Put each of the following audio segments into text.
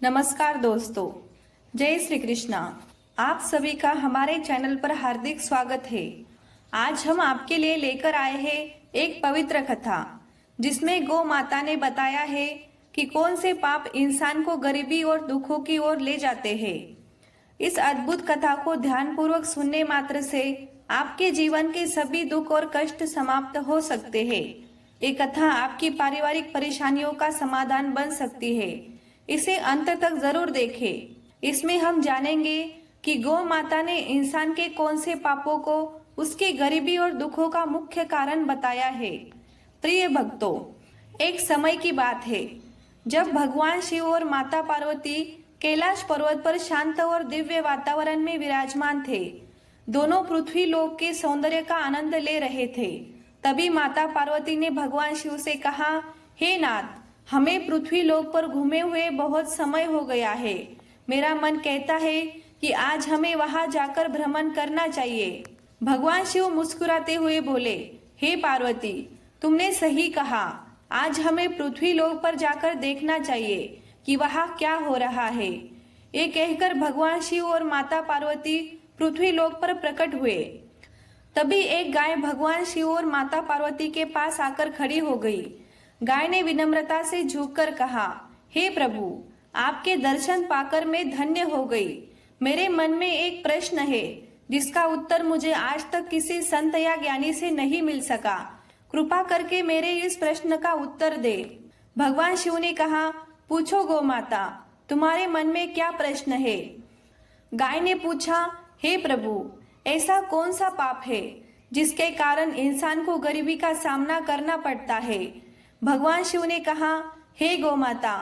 नमस्कार दोस्तों, जय श्री कृष्णा। आप सभी का हमारे चैनल पर हार्दिक स्वागत है। आज हम आपके लिए लेकर आए हैं एक पवित्र कथा जिसमें गौ माता ने बताया है कि कौन से पाप इंसान को गरीबी और दुखों की ओर ले जाते हैं। इस अद्भुत कथा को ध्यानपूर्वक सुनने मात्र से आपके जीवन के सभी दुख और कष्ट समाप्त हो सकते हैं। ये कथा आपकी पारिवारिक परेशानियों का समाधान बन सकती है। इसे अंत तक जरूर देखें। इसमें हम जानेंगे कि गौ माता ने इंसान के कौन से पापों को उसकी गरीबी और दुखों का मुख्य कारण बताया है। प्रिय भक्तों, एक समय की बात है जब भगवान शिव और माता पार्वती कैलाश पर्वत पर शांत और दिव्य वातावरण में विराजमान थे। दोनों पृथ्वी लोक के सौंदर्य का आनंद ले रहे थे। तभी माता पार्वती ने भगवान शिव से कहा, हे नाथ, हमें पृथ्वी लोक पर घूमे हुए बहुत समय हो गया है। मेरा मन कहता है कि आज हमें वहां जाकर भ्रमण करना चाहिए। भगवान शिव मुस्कुराते हुए बोले, हे पार्वती, तुमने सही कहा। आज हमें पृथ्वी लोक पर जाकर देखना चाहिए कि वहां क्या हो रहा है। ये कहकर भगवान शिव और माता पार्वती पृथ्वी लोक पर प्रकट हुए। तभी एक गाय भगवान शिव और माता पार्वती के पास आकर खड़ी हो गई। गाय ने विनम्रता से झुककर कहा, हे प्रभु, आपके दर्शन पाकर मैं धन्य हो गई। मेरे मन में एक प्रश्न है जिसका उत्तर मुझे आज तक किसी संत या ज्ञानी से नहीं मिल सका। कृपा करके मेरे इस प्रश्न का उत्तर दे। भगवान शिव ने कहा, पूछो गौ माता, तुम्हारे मन में क्या प्रश्न है। गाय ने पूछा, हे प्रभु, ऐसा कौन सा पाप है जिसके कारण इंसान को गरीबी का सामना करना पड़ता है। भगवान शिव ने कहा, हे गौ माता,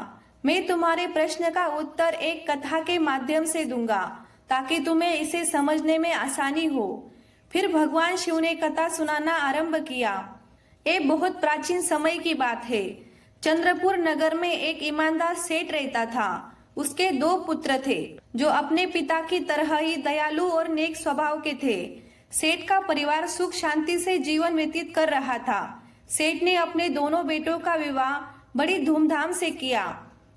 मैं तुम्हारे प्रश्न का उत्तर एक कथा के माध्यम से दूंगा ताकि तुम्हें इसे समझने में आसानी हो। फिर भगवान शिव ने कथा सुनाना आरंभ किया। ये बहुत प्राचीन समय की बात है। चंद्रपुर नगर में एक ईमानदार सेठ रहता था। उसके 2 पुत्र थे जो अपने पिता की तरह ही दयालु और नेक स्वभाव के थे। सेठ का परिवार सुख शांति से जीवन व्यतीत कर रहा था। सेठ ने अपने दोनों बेटों का विवाह बड़ी धूमधाम से किया।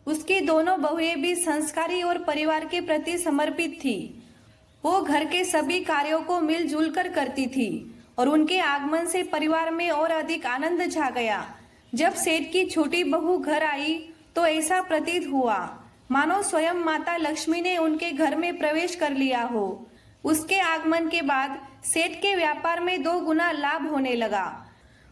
उसकी दोनों बहुएं भी संस्कारी और परिवार के प्रति समर्पित थी। वो घर के सभी कार्यों को मिलजुल कर करती थी और उनके आगमन से परिवार में और अधिक आनंद छा गया। जब सेठ की छोटी बहू घर आई तो ऐसा प्रतीत हुआ मानो स्वयं माता लक्ष्मी ने उनके घर में प्रवेश कर लिया हो। उसके आगमन के बाद सेठ के व्यापार में 2 गुना लाभ होने लगा।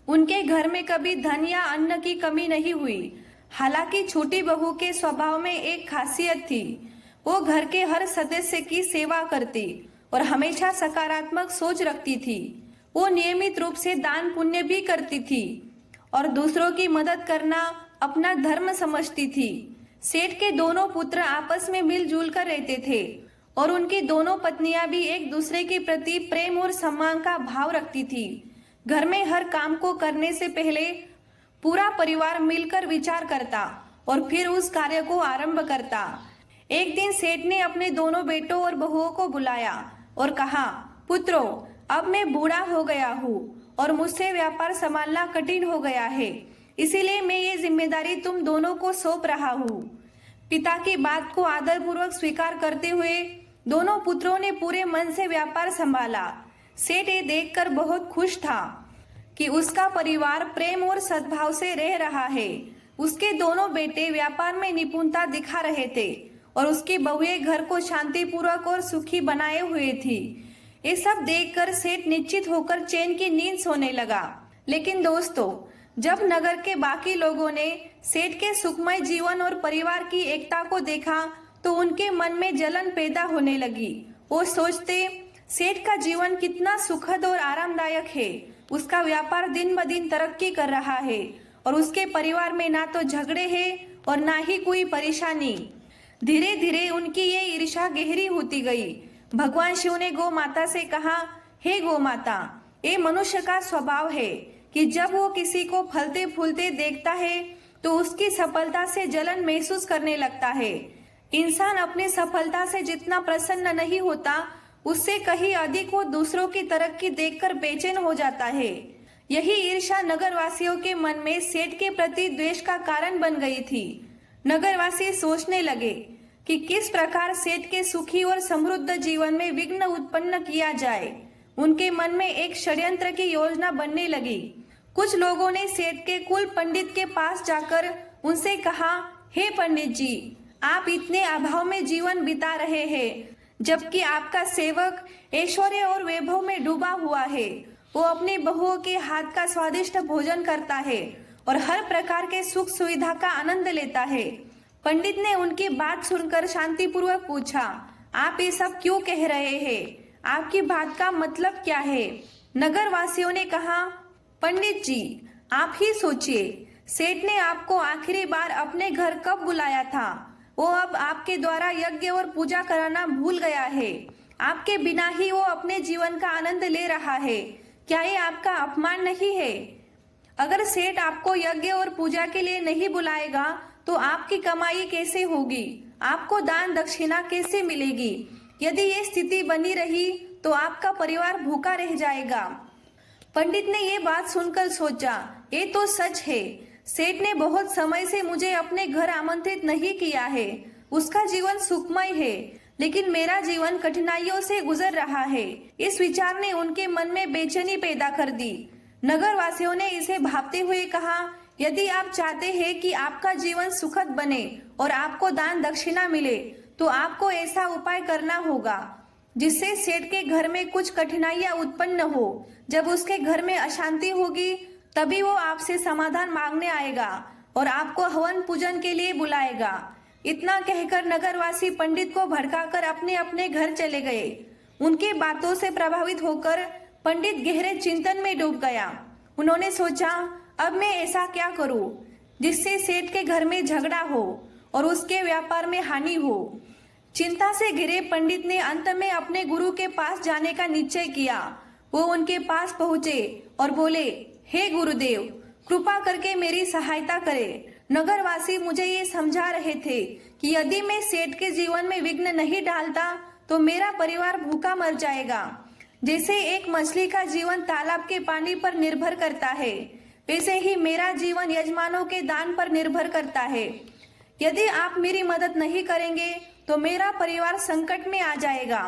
उनके घर में कभी धन या अन्न की कमी नहीं हुई। हालांकि छोटी बहू के स्वभाव में एक खासियत थी। वो घर के हर सदस्य की सेवा करती और हमेशा सकारात्मक सोच रखती थी। वो नियमित रूप से दान पुण्य भी करती थी और दूसरों की मदद करना अपना धर्म समझती थी। सेठ के दोनों पुत्र आपस में मिलजुल कर रहते थे और उनकी दोनों पत्नियां भी एक दूसरे के प्रति प्रेम और सम्मान का भाव रखती थी। घर में हर काम को करने से पहले पूरा परिवार मिलकर विचार करता और फिर उस कार्य को आरंभ करता। एक दिन सेठ ने अपने दोनों बेटों और बहुओं को बुलाया और कहा, पुत्रों, अब मैं बूढ़ा हो गया हूँ और मुझसे व्यापार संभालना कठिन हो गया है। इसीलिए मैं ये जिम्मेदारी तुम दोनों को सौंप रहा हूँ। पिता की बात को आदरपूर्वक स्वीकार करते हुए दोनों पुत्रों ने पूरे मन से व्यापार संभाला। सेठ ये देखकर बहुत खुश था कि उसका परिवार प्रेम और सद्भाव से रह रहा है। उसके दोनों बेटे व्यापार में निपुणता दिखा रहे थे और उसकी बहुएं घर को शांतिपूर्वक और सुखी बनाए हुए थी। ये सब देखकर सेठ निश्चित होकर चैन की नींद सोने लगा। लेकिन दोस्तों, जब नगर के बाकी लोगों ने सेठ के सुखमय जीवन और परिवार की एकता को देखा तो उनके मन में जलन पैदा होने लगी। वो सोचते, सेठ का जीवन कितना सुखद और आरामदायक है। उसका व्यापार दिन ब दिन तरक्की कर रहा है और उसके परिवार में ना तो झगड़े हैं और ना ही कोई परेशानी। धीरे धीरे उनकी ये ईर्ष्या गहरी होती गई। भगवान शिव ने गौ माता से कहा, हे गौ माता, ये मनुष्य का स्वभाव है कि जब वो किसी को फलते फूलते देखता है तो उसकी सफलता से जलन महसूस करने लगता है। इंसान अपनी सफलता से जितना प्रसन्न नहीं होता, उससे कहीं अधिक वो दूसरों की तरक्की देखकर बेचैन हो जाता है। यही ईर्ष्या नगरवासियों के मन में सेठ के प्रति द्वेष का कारण बन गई थी। नगरवासी सोचने लगे, कि किस प्रकार सेठ के सुखी और समृद्ध जीवन में विघ्न उत्पन्न किया जाए। उनके मन में एक षड्यंत्र की योजना बनने लगी। कुछ लोगों ने सेठ के कुल पंडित के पास जाकर उनसे कहा, हे पंडित जी, आप इतने अभाव में जीवन बिता रहे हैं, जबकि आपका सेवक ऐश्वर्य और वैभव में डूबा हुआ है। वो अपनी बहुओं के हाथ का स्वादिष्ट भोजन करता है और हर प्रकार के सुख सुविधा का आनंद लेता है। पंडित ने उनकी बात सुनकर शांतिपूर्वक पूछा, आप ये सब क्यों कह रहे हैं? आपकी बात का मतलब क्या है? नगर वासियों ने कहा, पंडित जी, आप ही सोचिए, सेठ ने आपको आखिरी बार अपने घर कब बुलाया था? वो अब आपके द्वारा यज्ञ और पूजा कराना भूल गया है। आपके बिना ही वो अपने जीवन का आनंद ले रहा है। क्या ये आपका अपमान नहीं है? अगर सेठ आपको यज्ञ और पूजा के लिए नहीं बुलाएगा तो आपकी कमाई कैसे होगी? आपको दान दक्षिणा कैसे मिलेगी? यदि ये स्थिति बनी रही तो आपका परिवार भूखा रह जाएगा। पंडित ने ये बात सुनकर सोचा, ये तो सच है। सेठ ने बहुत समय से मुझे अपने घर आमंत्रित नहीं किया है। उसका जीवन सुखमय है, लेकिन मेरा जीवन कठिनाइयों से गुजर रहा है। इस विचार ने उनके मन में बेचैनी पैदा कर दी। नगर वासियों ने इसे भांपते हुए कहा, यदि आप चाहते हैं कि आपका जीवन सुखद बने और आपको दान दक्षिणा मिले, तो आपको ऐसा उपाय करना होगा जिससे सेठ के घर में कुछ कठिनाइयां उत्पन्न हो। जब उसके घर में अशांति होगी तभी वो आपसे समाधान मांगने आएगा और आपको हवन पूजन के लिए बुलाएगा। इतना कहकर नगरवासी पंडित को भड़काकर अपने अपने घर चले गए। उनकी बातों से प्रभावित होकर पंडित गहरे चिंतन में डूब गया। उन्होंने सोचा, अब मैं ऐसा क्या करूं जिससे सेठ के घर में झगड़ा हो और उसके व्यापार में हानि हो। चिंता से घिरे पंडित ने अंत में अपने गुरु के पास जाने का निश्चय किया। वो उनके पास पहुंचे और बोले, हे गुरुदेव, कृपा करके मेरी सहायता करें। नगरवासी मुझे ये समझा रहे थे कि यदि मैं सेठ के जीवन में विघ्न नहीं डालता तो मेरा परिवार भूखा मर जाएगा। जैसे एक मछली का जीवन तालाब के पानी पर निर्भर करता है, वैसे ही मेरा जीवन यजमानों के दान पर निर्भर करता है। यदि आप मेरी मदद नहीं करेंगे तो मेरा परिवार संकट में आ जाएगा।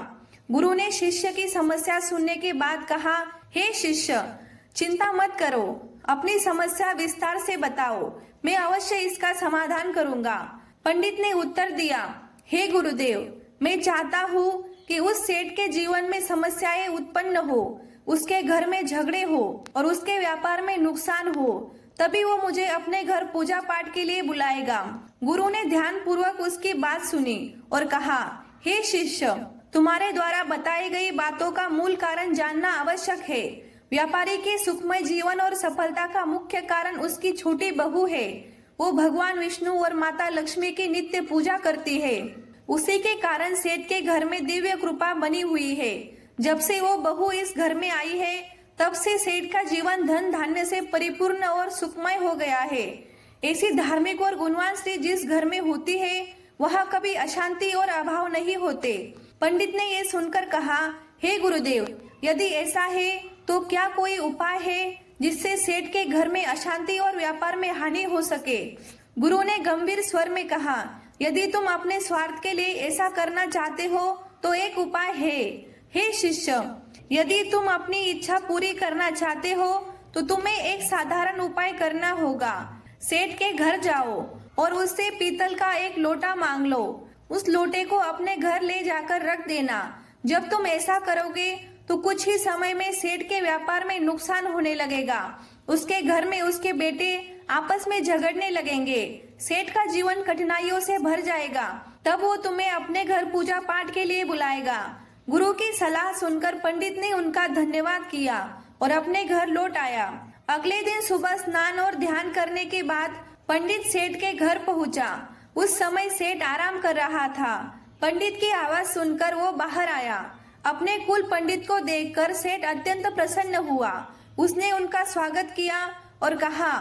गुरु ने शिष्य की समस्या सुनने के बाद कहा, हे शिष्य, चिंता मत करो, अपनी समस्या विस्तार से बताओ, मैं अवश्य इसका समाधान करूंगा। पंडित ने उत्तर दिया, हे गुरुदेव, मैं चाहता हूँ कि उस सेठ के जीवन में समस्याएं उत्पन्न हो, उसके घर में झगड़े हो और उसके व्यापार में नुकसान हो, तभी वो मुझे अपने घर पूजा पाठ के लिए बुलाएगा। गुरु ने ध्यान पूर्वक उसकी बात सुनी और कहा, हे शिष्य, तुम्हारे द्वारा बताई गई बातों का मूल कारण जानना आवश्यक है। व्यापारी के सुखमय जीवन और सफलता का मुख्य कारण उसकी छोटी बहू है। वो भगवान विष्णु और माता लक्ष्मी की नित्य पूजा करती है। उसी के कारण सेठ के घर में दिव्य कृपा बनी हुई है। जब से वो बहू इस घर में आई है, तब से सेठ का जीवन धन धान्य से परिपूर्ण और सुखमय हो गया है। ऐसी धार्मिक और गुणवान स्त्री जिस घर में होती है, वहाँ कभी अशांति और अभाव नहीं होते। पंडित ने ये सुनकर कहा, हे गुरुदेव, यदि ऐसा है तो क्या कोई उपाय है जिससे सेठ के घर में अशांति और व्यापार में हानि हो सके? गुरु ने गंभीर स्वर में कहा, यदि तुम अपने स्वार्थ के लिए ऐसा करना चाहते हो तो एक उपाय है। हे शिष्य, यदि तुम अपनी इच्छा पूरी करना चाहते हो तो तुम्हें एक साधारण उपाय करना होगा। सेठ के घर जाओ और उससे पीतल का एक लोटा मांग लो। उस लोटे को अपने घर ले जाकर रख देना। जब तुम ऐसा करोगे तो कुछ ही समय में सेठ के व्यापार में नुकसान होने लगेगा। उसके घर में उसके बेटे आपस में झगड़ने लगेंगे। सेठ का जीवन कठिनाइयों से भर जाएगा। तब वो तुम्हें अपने घर पूजा पाठ के लिए बुलाएगा। गुरु की सलाह सुनकर पंडित ने उनका धन्यवाद किया और अपने घर लौट आया। अगले दिन सुबह स्नान और ध्यान करने के बाद पंडित सेठ के घर पहुंचा। उस समय सेठ आराम कर रहा था। पंडित की आवाज सुनकर वो बाहर आया। अपने कुल पंडित को देखकर सेठ अत्यंत प्रसन्न हुआ। उसने उनका स्वागत किया और कहा,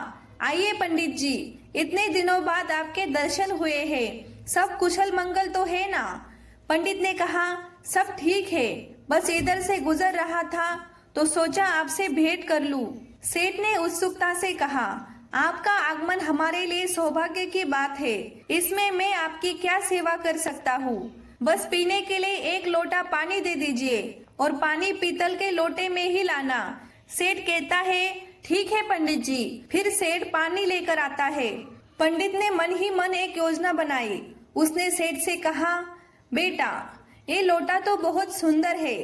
आइए पंडित जी, इतने दिनों बाद आपके दर्शन हुए हैं। सब कुशल मंगल तो है ना? पंडित ने कहा, सब ठीक है, बस इधर से गुजर रहा था तो सोचा आपसे भेंट कर लूं। सेठ ने उत्सुकता से कहा, आपका आगमन हमारे लिए सौभाग्य की बात है। इसमें मैं आपकी क्या सेवा कर सकता हूँ? बस पीने के लिए एक लोटा पानी दे दीजिए और पानी पीतल के लोटे में ही लाना। सेठ कहता है, ठीक है पंडित जी। फिर सेठ पानी लेकर आता है। पंडित ने मन ही मन एक योजना बनाई। उसने सेठ से कहा, बेटा, ये लोटा तो बहुत सुंदर है,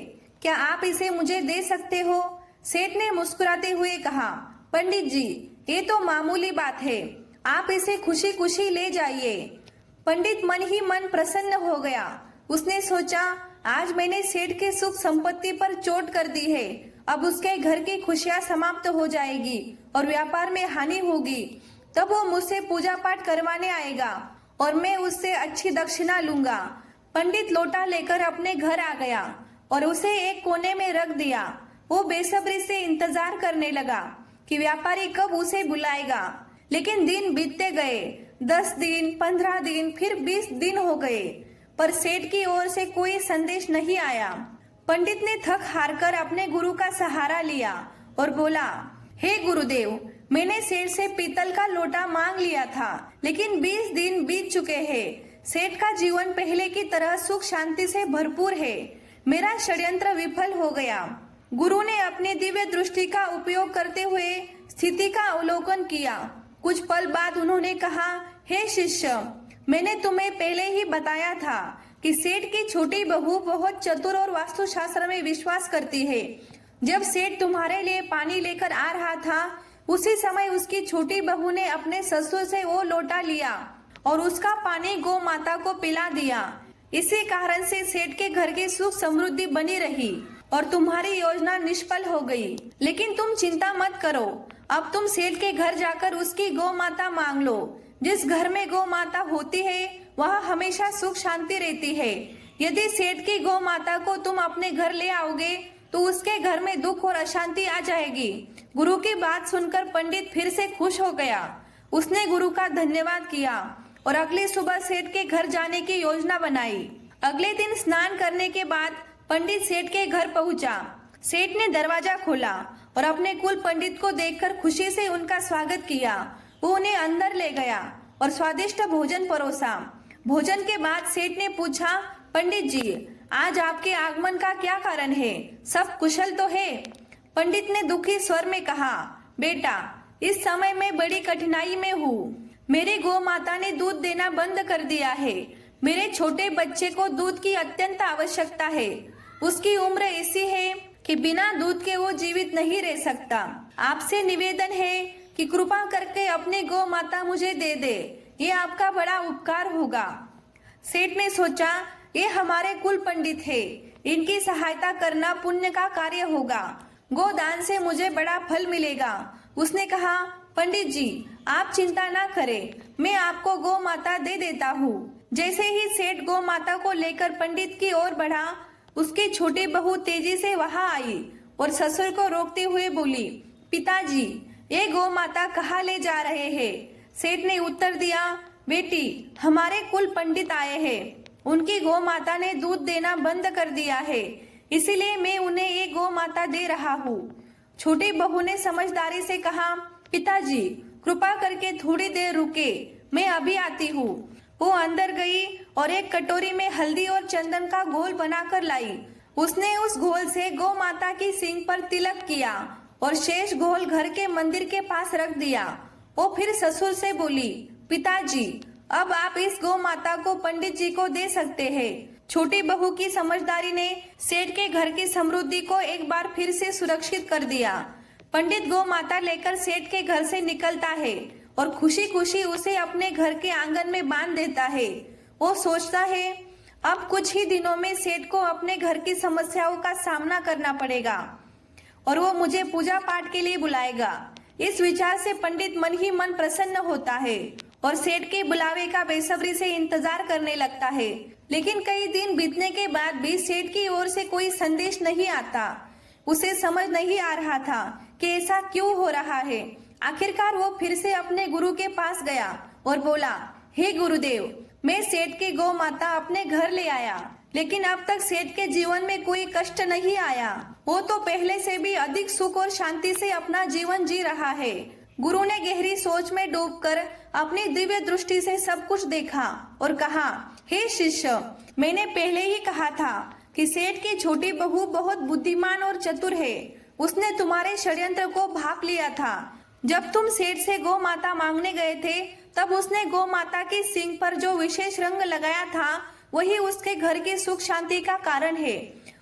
क्या आप इसे मुझे दे सकते हो? सेठ ने मुस्कुराते हुए कहा, पंडित जी, ये तो मामूली बात है, आप इसे खुशी खुशी ले जाइए। पंडित मन ही मन प्रसन्न हो गया। उसने सोचा, आज मैंने सेठ के सुख संपत्ति पर चोट कर दी है, अब उसके घर की खुशियां समाप्त हो जाएगी और व्यापार में हानि होगी। तब वो मुझसे पूजा पाठ करवाने आएगा और मैं उससे अच्छी दक्षिणा लूंगा। पंडित लोटा लेकर अपने घर आ गया और उसे एक कोने में रख दिया। वो बेसब्री से इंतजार करने लगा कि व्यापारी कब उसे बुलाएगा। लेकिन दिन बीतते गए। 10 दिन, 15 दिन, फिर 20 दिन हो गए, पर सेठ की ओर से कोई संदेश नहीं आया। पंडित ने थक हारकर अपने गुरु का सहारा लिया और बोला, हे गुरुदेव, मैंने सेठ से पीतल का लोटा मांग लिया था, लेकिन 20 दिन बीत चुके हैं। सेठ का जीवन पहले की तरह सुख शांति से भरपूर है। मेरा षड्यंत्र विफल हो गया। गुरु ने अपनी दिव्य दृष्टि का उपयोग करते हुए स्थिति का अवलोकन किया। कुछ पल बाद उन्होंने कहा, हे शिष्य, मैंने तुम्हें पहले ही बताया था कि सेठ की छोटी बहू बहुत चतुर और वास्तुशास्त्र में विश्वास करती है। जब सेठ तुम्हारे लिए पानी लेकर आ रहा था, उसी समय उसकी छोटी बहू ने अपने ससुर से वो लोटा लिया और उसका पानी गौ माता को पिला दिया। इसी कारण से सेठ के घर की सुख समृद्धि बनी रही और तुम्हारी योजना निष्फल हो गई। लेकिन तुम चिंता मत करो, अब तुम सेठ के घर जाकर उसकी गौ माता मांग लो। जिस घर में गौ माता होती है वहाँ हमेशा सुख शांति रहती है। यदि सेठ की गौ माता को तुम अपने घर ले आओगे तो उसके घर में दुख और अशांति आ जाएगी। गुरु की बात सुनकर पंडित फिर से खुश हो गया। उसने गुरु का धन्यवाद किया और अगली सुबह सेठ के घर जाने की योजना बनाई। अगले दिन स्नान करने के बाद पंडित सेठ के घर पहुंचा। सेठ ने दरवाजा खोला और अपने कुल पंडित को देखकर खुशी से उनका स्वागत किया। वो उन्हें अंदर ले गया और स्वादिष्ट भोजन परोसा। भोजन के बाद सेठ ने पूछा, पंडित जी, आज आपके आगमन का क्या कारण है? सब कुशल तो है? पंडित ने दुखी स्वर में कहा, बेटा, इस समय मैं बड़ी कठिनाई में हूँ। मेरी गौ माता ने दूध देना बंद कर दिया है। मेरे छोटे बच्चे को दूध की अत्यंत आवश्यकता है। उसकी उम्र ऐसी है कि बिना दूध के वो जीवित नहीं रह सकता। आपसे निवेदन है कि कृपा करके अपनी गौ माता मुझे दे दे, ये आपका बड़ा उपकार होगा। सेठ ने सोचा, ये हमारे कुल पंडित है, इनकी सहायता करना पुण्य का कार्य होगा। गोदान से मुझे बड़ा फल मिलेगा। उसने कहा, पंडित जी, आप चिंता ना करें, मैं आपको गौ माता दे देता हूँ। जैसे ही सेठ गौ माता को लेकर पंडित की ओर बढ़ा, उसकी छोटी बहू तेजी से वहां आई और ससुर को रोकते हुए बोली, पिताजी, ये गौ माता कहाँ ले जा रहे हैं? सेठ ने उत्तर दिया, बेटी, हमारे कुल पंडित आए हैं, उनकी गौ माता ने दूध देना बंद कर दिया है, इसीलिए मैं उन्हें ये गौ माता दे रहा हूँ। छोटी बहू ने समझदारी से कहा, पिताजी, कृपा करके थोड़ी देर रुके, मैं अभी आती हूँ। वो अंदर गई और एक कटोरी में हल्दी और चंदन का घोल बनाकर लाई। उसने उस घोल से गौ माता की सींग पर तिलक किया और शेष घोल घर के मंदिर के पास रख दिया। वो फिर ससुर से बोली, पिताजी, अब आप इस गौ माता को पंडित जी को दे सकते हैं। छोटी बहू की समझदारी ने सेठ के घर की समृद्धि को एक बार फिर से सुरक्षित कर दिया। पंडित गौ माता लेकर सेठ के घर से निकलता है और खुशी खुशी उसे अपने घर के आंगन में बांध देता है। वो सोचता है, अब कुछ ही दिनों में सेठ को अपने घर की समस्याओं का सामना करना पड़ेगा और वो मुझे पूजा पाठ के लिए बुलाएगा। इस विचार से पंडित मन ही मन प्रसन्न होता है और सेठ के बुलावे का बेसब्री से इंतजार करने लगता है। लेकिन कई दिन बीतने के बाद भी सेठ की ओर से कोई संदेश नहीं आता। उसे समझ नहीं आ रहा था कि ऐसा क्यों हो रहा है। आखिरकार वो फिर से अपने गुरु के पास गया और बोला, हे गुरुदेव, मैं सेठ की गौ माता अपने घर ले आया, लेकिन अब तक सेठ के जीवन में कोई कष्ट नहीं आया। वो तो पहले से भी अधिक सुख और शांति से अपना जीवन जी रहा है। गुरु ने गहरी सोच में डूबकर अपनी दिव्य दृष्टि से सब कुछ देखा और कहा, हे शिष्य, मैंने पहले ही कहा था कि सेठ की छोटी बहू बहुत बुद्धिमान और चतुर है। उसने तुम्हारे षड्यंत्र को भांप लिया था। जब तुम सेठ से गौ माता मांगने गए थे, तब उसने गौ माता की सींग पर जो विशेष रंग लगाया था, वही उसके घर की सुख शांति का कारण है।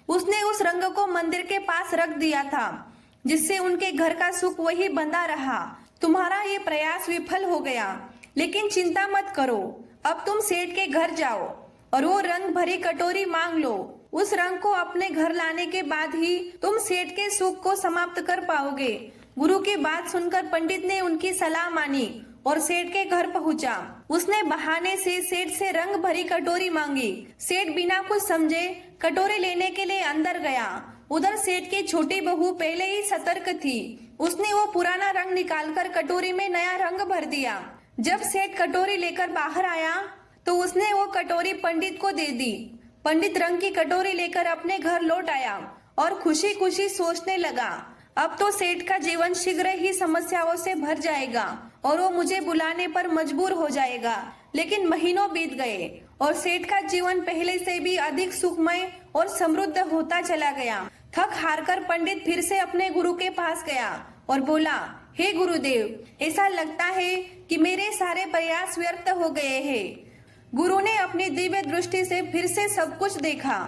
उसने उस रंग को मंदिर के पास रख दिया था, जिससे उनके घर का सुख वही बंधा रहा। तुम्हारा ये प्रयास विफल हो गया, लेकिन चिंता मत करो। अब तुम सेठ के घर जाओ और वो रंग भरी कटोरी मांग लो। उस रंग को अपने घर लाने के बाद ही तुम सेठ के सुख को समाप्त कर पाओगे। गुरु की बात सुनकर पंडित ने उनकी सलाह मानी और सेठ के घर पहुंचा। उसने बहाने से सेठ से रंग भरी कटोरी मांगी। सेठ बिना कुछ समझे कटोरी लेने के लिए अंदर गया। उधर सेठ की छोटी बहू पहले ही सतर्क थी। उसने वो पुराना रंग निकालकर कटोरी में नया रंग भर दिया। जब सेठ कटोरी लेकर बाहर आया तो उसने वो कटोरी पंडित को दे दी। पंडित रंग की कटोरी लेकर अपने घर लौट आया और खुशी खुशी सोचने लगा, अब तो सेठ का जीवन शीघ्र ही समस्याओं से भर जाएगा और वो मुझे बुलाने पर मजबूर हो जाएगा। लेकिन महीनों बीत गए और सेठ का जीवन पहले से भी अधिक सुखमय और समृद्ध होता चला गया। थक हारकर पंडित फिर से अपने गुरु के पास गया और बोला, हे गुरुदेव, ऐसा लगता है कि मेरे सारे प्रयास व्यर्थ हो गए हैं। गुरु ने अपनी दिव्य दृष्टि से फिर से सब कुछ देखा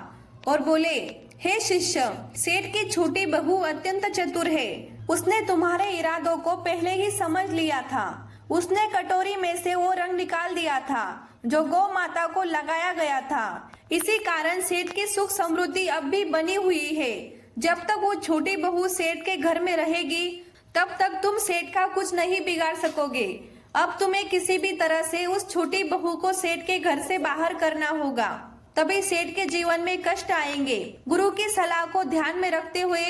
और बोले, हे शिष्य, सेठ की छोटी बहू अत्यंत चतुर है। उसने तुम्हारे इरादों को पहले ही समझ लिया था। उसने कटोरी में से वो रंग निकाल दिया था जो गौ माता को लगाया गया था। इसी कारण सेठ की सुख समृद्धि अब भी बनी हुई है। जब तक वो छोटी बहू सेठ के घर में रहेगी, तब तक तुम सेठ का कुछ नहीं बिगाड़ सकोगे। अब तुम्हें किसी भी तरह से उस छोटी बहू को सेठ के घर से बाहर करना होगा, तभी सेठ के जीवन में कष्ट आएंगे। गुरु की सलाह को ध्यान में रखते हुए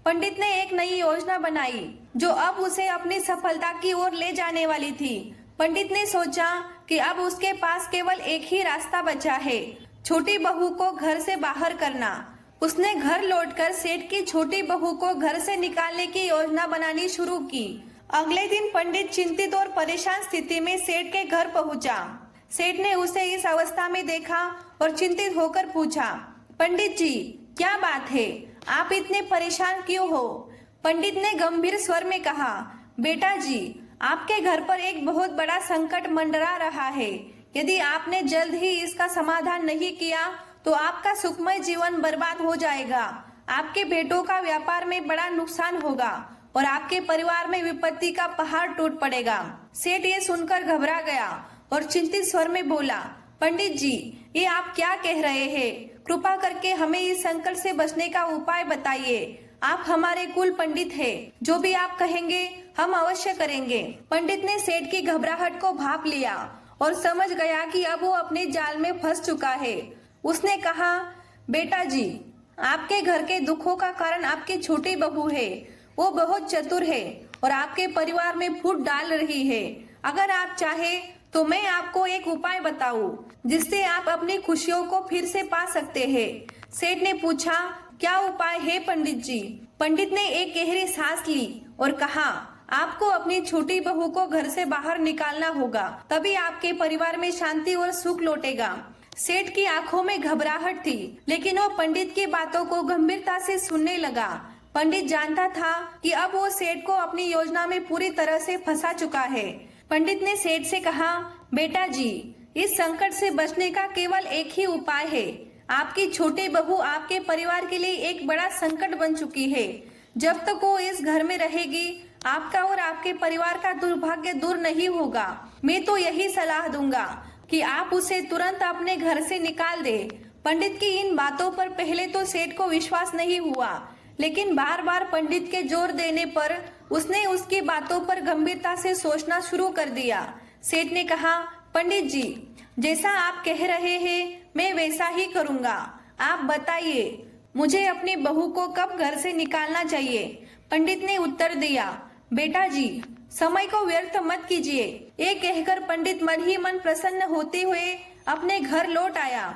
पंडित ने एक नई योजना बनाई, जो अब उसे अपनी सफलता की ओर ले जाने वाली थी। पंडित ने सोचा कि अब उसके पास केवल एक ही रास्ता बचा है, छोटी बहू को घर से बाहर करना। उसने घर लौटकर सेठ की छोटी बहू को घर से निकालने की योजना बनानी शुरू की। अगले दिन पंडित चिंतित और परेशान स्थिति में सेठ के घर पहुंचा। सेठ ने उसे इस अवस्था में देखा और चिंतित होकर पूछा, पंडित जी, क्या बात है? आप इतने परेशान क्यों हो? पंडित ने गंभीर स्वर में कहा, बेटा जी, आपके घर पर एक बहुत बड़ा संकट मंडरा रहा है। यदि आपने जल्द ही इसका समाधान नहीं किया तो आपका सुखमय जीवन बर्बाद हो जाएगा। आपके बेटों का व्यापार में बड़ा नुकसान होगा और आपके परिवार में विपत्ति का पहाड़ टूट पड़ेगा। सेठ ये सुनकर घबरा गया और चिंतित स्वर में बोला, पंडित जी, ये आप क्या कह रहे हैं? कृपा करके हमें इस संकट से बचने का उपाय बताइए। आप हमारे कुल पंडित हैं, जो भी आप कहेंगे हम अवश्य करेंगे। पंडित ने सेठ की घबराहट को भांप लिया और समझ गया कि अब वो अपने जाल में फंस चुका है। उसने कहा, बेटा जी, आपके घर के दुखों का कारण आपकी छोटी बहू है। वो बहुत चतुर है और आपके परिवार में फूट डाल रही है। अगर आप चाहे तो मैं आपको एक उपाय बताऊं, जिससे आप अपनी खुशियों को फिर से पा सकते हैं। सेठ ने पूछा, क्या उपाय है पंडित जी? पंडित ने एक गहरी सांस ली और कहा, आपको अपनी छोटी बहू को घर से बाहर निकालना होगा, तभी आपके परिवार में शांति और सुख लौटेगा। सेठ की आंखों में घबराहट थी, लेकिन वो पंडित की बातों को गंभीरता से सुनने लगा। पंडित जानता था कि अब वो सेठ को अपनी योजना में पूरी तरह से फंसा चुका है। पंडित ने सेठ से कहा, बेटा जी, इस संकट से बचने का केवल एक ही उपाय है। आपकी छोटी बहू आपके परिवार के लिए एक बड़ा संकट बन चुकी है। जब तक वो इस घर में रहेगी, आपका और आपके परिवार का दुर्भाग्य दूर नहीं होगा। मैं तो यही सलाह दूंगा कि आप उसे तुरंत अपने घर से निकाल दे। पंडित की इन बातों पर पहले तो सेठ को विश्वास नहीं हुआ, लेकिन बार बार पंडित के जोर देने पर उसने उसकी बातों पर गंभीरता से सोचना शुरू कर दिया। सेठ ने कहा, पंडित जी, जैसा आप कह रहे हैं मैं वैसा ही करूंगा। आप बताइए, मुझे अपनी बहू को कब घर से निकालना चाहिए? पंडित ने उत्तर दिया, बेटा जी, समय को व्यर्थ मत कीजिए। ये कहकर पंडित मन ही मन प्रसन्न होते हुए अपने घर लौट आया।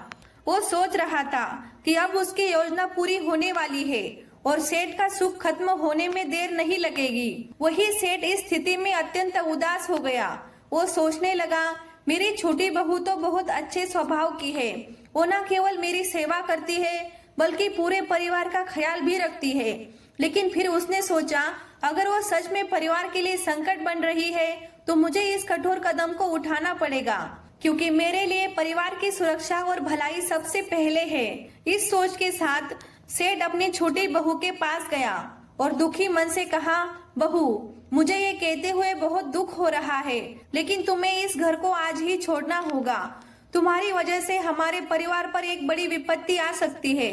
वो सोच रहा था कि अब उसकी योजना पूरी होने वाली है और सेठ का सुख खत्म होने में देर नहीं लगेगी। वही सेठ इस स्थिति में अत्यंत उदास हो गया। वो सोचने लगा, मेरी छोटी बहू तो बहुत अच्छे स्वभाव की है। वो न केवल मेरी सेवा करती है बल्कि पूरे परिवार का ख्याल भी रखती है। लेकिन फिर उसने सोचा, अगर वो सच में परिवार के लिए संकट बन रही है तो मुझे इस कठोर कदम को उठाना पड़ेगा, क्योंकि मेरे लिए परिवार की सुरक्षा और भलाई सबसे पहले है। इस सोच के साथ सेठ अपनी छोटी बहू के पास गया और दुखी मन से कहा, बहू, मुझे ये कहते हुए बहुत दुख हो रहा है, लेकिन तुम्हें इस घर को आज ही छोड़ना होगा। तुम्हारी वजह से हमारे परिवार पर एक बड़ी विपत्ति आ सकती है।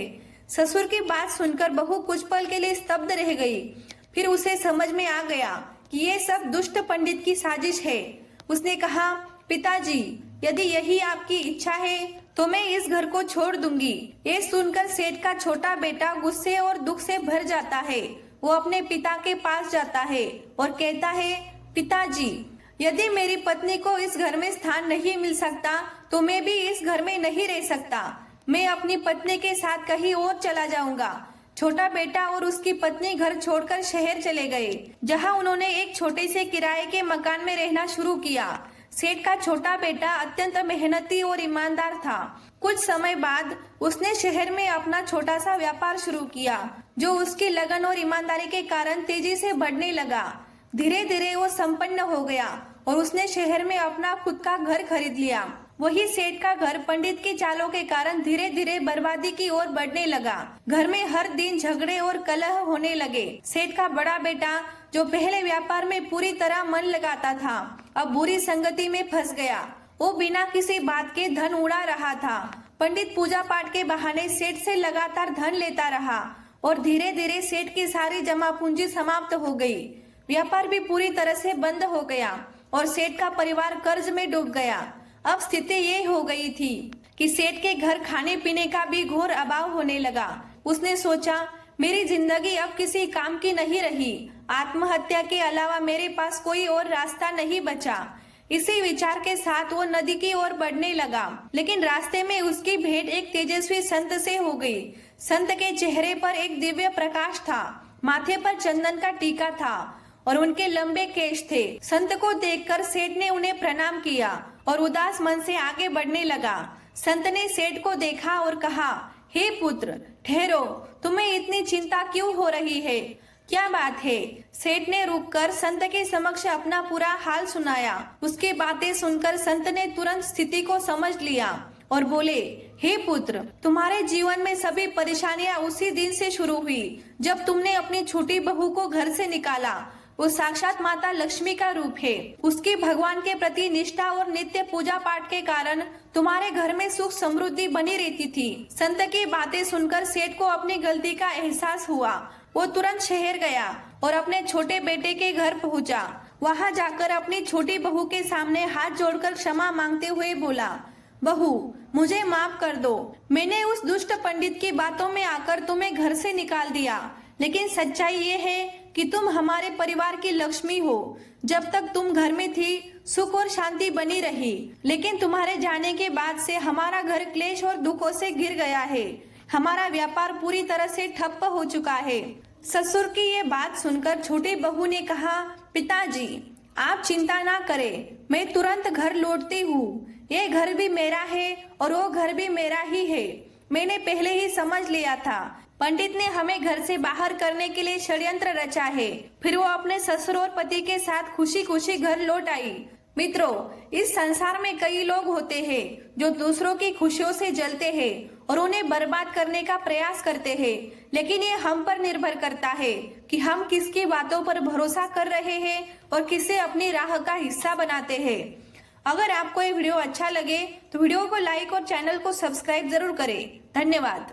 ससुर की बात सुनकर बहू कुछ पल के लिए स्तब्ध रह गई। फिर उसे समझ में आ गया कि ये सब दुष्ट पंडित की साजिश है। उसने कहा, पिताजी, यदि यही आपकी इच्छा है तो मैं इस घर को छोड़ दूंगी। ये सुनकर सेठ का छोटा बेटा गुस्से और दुख से भर जाता है। वो अपने पिता के पास जाता है और कहता है, पिताजी, यदि मेरी पत्नी को इस घर में स्थान नहीं मिल सकता तो मैं भी इस घर में नहीं रह सकता। मैं अपनी पत्नी के साथ कहीं और चला जाऊंगा। छोटा बेटा और उसकी पत्नी घर छोड़कर शहर चले गए, जहां उन्होंने एक छोटे से किराए के मकान में रहना शुरू किया। सेठ का छोटा बेटा अत्यंत मेहनती और ईमानदार था। कुछ समय बाद उसने शहर में अपना छोटा सा व्यापार शुरू किया, जो उसकी लगन और ईमानदारी के कारण तेजी से बढ़ने लगा। धीरे धीरे वो संपन्न हो गया और उसने शहर में अपना खुद का घर खरीद लिया। वही सेठ का घर पंडित की चालों के कारण धीरे धीरे बर्बादी की ओर बढ़ने लगा। घर में हर दिन झगड़े और कलह होने लगे। सेठ का बड़ा बेटा, जो पहले व्यापार में पूरी तरह मन लगाता था, अब बुरी संगति में फंस गया। वो बिना किसी बात के धन उड़ा रहा था। पंडित पूजा पाठ के बहाने सेठ से लगातार धन लेता रहा और धीरे धीरे सेठ की सारी जमा पूंजी समाप्त हो गई। व्यापार भी पूरी तरह से बंद हो गया और सेठ का परिवार कर्ज में डूब गया। अब स्थिति ये हो गई थी कि सेठ के घर खाने पीने का भी घोर अभाव होने लगा। उसने सोचा, मेरी जिंदगी अब किसी काम की नहीं रही। आत्महत्या के अलावा मेरे पास कोई और रास्ता नहीं बचा। इसी विचार के साथ वो नदी की ओर बढ़ने लगा, लेकिन रास्ते में उसकी भेंट एक तेजस्वी संत से हो गई। संत के चेहरे पर एक दिव्य प्रकाश था, माथे पर चंदन का टीका था और उनके लंबे केश थे। संत को देखकर सेठ ने उन्हें प्रणाम किया और उदास मन से आगे बढ़ने लगा। संत ने सेठ को देखा और कहा, हे पुत्र, ठहरो, तुम्हें इतनी चिंता क्यों हो रही है? क्या बात है? सेठ ने रुककर संत के समक्ष अपना पूरा हाल सुनाया। उसकी बातें सुनकर संत ने तुरंत स्थिति को समझ लिया और बोले, हे पुत्र, तुम्हारे जीवन में सभी परेशानियां उसी दिन से शुरू हुई जब तुमने अपनी छोटी बहू को घर से निकाला। वो साक्षात माता लक्ष्मी का रूप है। उसकी भगवान के प्रति निष्ठा और नित्य पूजा पाठ के कारण तुम्हारे घर में सुख समृद्धि बनी रहती थी। संत की बातें सुनकर सेठ को अपनी गलती का एहसास हुआ। वो तुरंत शहर गया और अपने छोटे बेटे के घर पहुंचा। वहां जाकर अपनी छोटी बहू के सामने हाथ जोड़कर क्षमा मांगते हुए बोला, बहू, मुझे माफ कर दो। मैंने उस दुष्ट पंडित की बातों में आकर तुम्हें घर से निकाल दिया, लेकिन सच्चाई ये है कि तुम हमारे परिवार की लक्ष्मी हो। जब तक तुम घर में थी, सुख और शांति बनी रही, लेकिन तुम्हारे जाने के बाद से हमारा घर क्लेश और दुखों से घिर गया है। हमारा व्यापार पूरी तरह से ठप्प हो चुका है। ससुर की ये बात सुनकर छोटी बहू ने कहा, पिताजी, आप चिंता ना करें, मैं तुरंत घर लौटती हूँ। ये घर भी मेरा है और वो घर भी मेरा ही है। मैंने पहले ही समझ लिया था, पंडित ने हमें घर से बाहर करने के लिए षड्यंत्र रचा है। फिर वो अपने ससुर और पति के साथ खुशी खुशी घर लौट आई। मित्रों, इस संसार में कई लोग होते हैं जो दूसरों की खुशियों से जलते हैं और उन्हें बर्बाद करने का प्रयास करते हैं, लेकिन ये हम पर निर्भर करता है कि हम किसकी बातों पर भरोसा कर रहे हैं और किसे अपनी राह का हिस्सा बनाते हैं। अगर आपको ये वीडियो अच्छा लगे तो वीडियो को लाइक और चैनल को सब्सक्राइब जरूर करें। धन्यवाद।